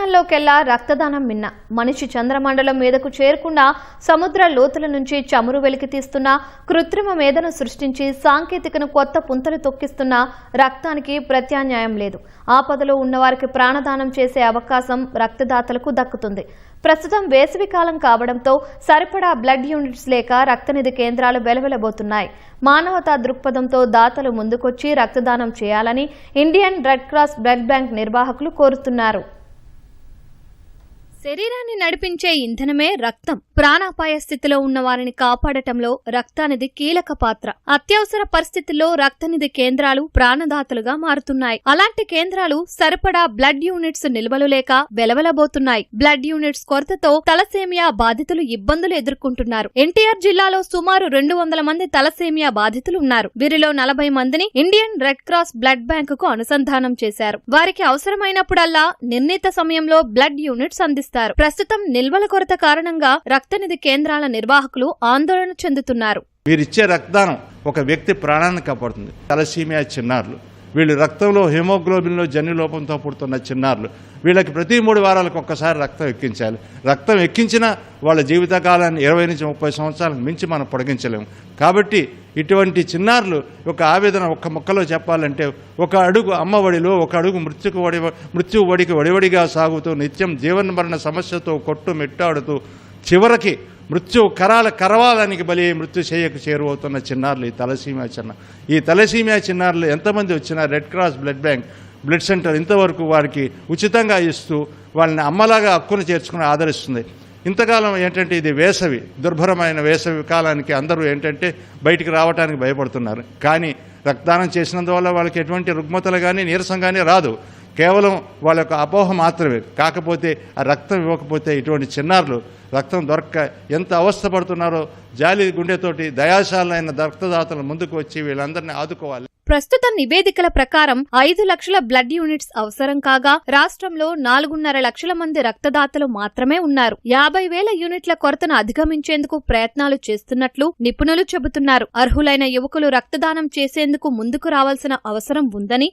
విమానాల్లోకెల్లా రక్తదానం మిన్న. మనిషి చంద్రమండలం మీదకు చేరకుండా సముద్ర లోతుల నుంచి చమురు వెలికి తీస్తున్న కృత్రిమ మేధను సృష్టించి సాంకేతికను కొత్త పుంతలు తొక్కిస్తున్న రక్తానికి ప్రత్యామ్నాయం లేదు. ఆపదలో ఉన్నవారికి ప్రాణదానం చేసే అవకాశం రక్తదాతలకు దక్కుతుంది. ప్రస్తుతం వేసవికాలం కావడంతో సరిపడా బ్లడ్ యూనిట్స్ లేక రక్తనిధి కేంద్రాలు వెలవెలబోతున్నాయి. మానవతా దృక్పథంతో దాతలు ముందుకొచ్చి రక్తదానం చేయాలని Indian red cross blood bank నిర్వాహకులు కోరుతున్నారు. శరీరాన్ని నడిపించే ఇంధనమే రక్తం. ప్రాణాపాయ స్థితిలో ఉన్న వారిని కాపాడటంలో రక్తనిధి కీలక పాత్ర. అత్యవసర పరిస్థితుల్లో రక్తనిధి కేంద్రాలు ప్రాణదాతలుగా మారుతున్నాయి. అలాంటి కేంద్రాలు సరిపడా బ్లడ్ యూనిట్స్ నిల్వలు లేక వెలవెలబోతున్నాయి. బ్లడ్ యూనిట్స్ కొరతతో తలసేమియా బాధితులు ఇబ్బందులు ఎదుర్కొంటున్నారు. ఎన్టీఆర్ జిల్లాలో సుమారు 200 మంది తలసేమియా బాధితులు ఉన్నారు. వీరిలో 40 మందిని ఇండియన్ రెడ్ క్రాస్ బ్లడ్ బ్యాంకుకు అనుసంధానం చేశారు. వారికి అవసరమైనప్పుడల్లా నిర్ణీత సమయంలో బ్లడ్ యూనిట్స్ అందిస్తారు. ప్రస్తుతం నిల్వల కొరత కారణంగా రక్తనిధి కేంద్రాల నిర్వాహకులు ఆందోళన చెందుతున్నారు. వీరిచ్చే రక్తదానం ఒక వ్యక్తి ప్రాణాన్ని కాపాడుతుంది. తలసీమియా చిన్నారులు, వీళ్ళు రక్తంలో హెమోగ్లోబిన్లో జన్యులోపంతో పుడుతున్న చిన్నారులు, వీళ్ళకి ప్రతి 3 వారాలకు ఒక్కసారి రక్తం ఎక్కించాలి. రక్తం ఎక్కించినా వాళ్ళ జీవితకాలాన్ని 20 నుంచి 30 సంవత్సరాలకు మించి మనం పొడిగించలేము. కాబట్టి ఇటువంటి చిన్నారులు ఒక ఆవేదన ఒక్క ముక్కలో చెప్పాలంటే, ఒక అడుగు అమ్మఒడిలో, ఒక అడుగు మృత్యు ఒడికి వడివడిగా సాగుతూ నిత్యం జీవన మరణ సమస్యతో కొట్టుమిట్టాడుతూ చివరికి మృత్యు కరవాలానికి బలి మృత్యు చేయకు చేరువవుతున్న చిన్నారులు ఈ తలసీమియా చిన్నారు. ఈ తలసీమియా చిన్నారులు ఎంతమంది వచ్చినా red cross blood bank blood centre ఇంతవరకు వారికి ఉచితంగా ఇస్తూ వాళ్ళని అమ్మలాగా హక్కును చేర్చుకుని ఆదరిస్తుంది. ఇంతకాలం ఏంటంటే ఇది వేసవి, దుర్భరమైన వేసవి కాలానికి అందరూ ఏంటంటే బయటికి రావడానికి భయపడుతున్నారు. కానీ రక్తదానం చేసినందువల్ల వాళ్ళకి ఎటువంటి రుగ్మతలు కానీ నీరసం కానీ రాదు. కేవలం వాళ్ళ యొక్క అపోహ మాత్రమే. కాకపోతే ఆ రక్తం ఇవ్వకపోతే ఇటువంటి చిన్నారులు రక్తం దొరక్క ఎంత అవస్థపడుతున్నారో జాలి గుండెతోటి దయాశాలైన రక్తదాతలు ముందుకు వచ్చి వీళ్ళందరినీ ఆదుకోవాలి. ప్రస్తుత నివేదికల ప్రకారం 5 లక్షల బ్లడ్ యూనిట్స్ అవసరం కాగా రాష్ట్రంలో 4.5 లక్షల మంది రక్తదాతలు మాత్రమే ఉన్నారు. 50,000 యూనిట్ల కొరతను అధిగమించేందుకు ప్రయత్నాలు చేస్తున్నట్లు నిపుణులు చెబుతున్నారు. అర్హులైన యువకులు రక్తదానం చేసేందుకు ముందుకు రావాల్సిన అవసరం ఉందని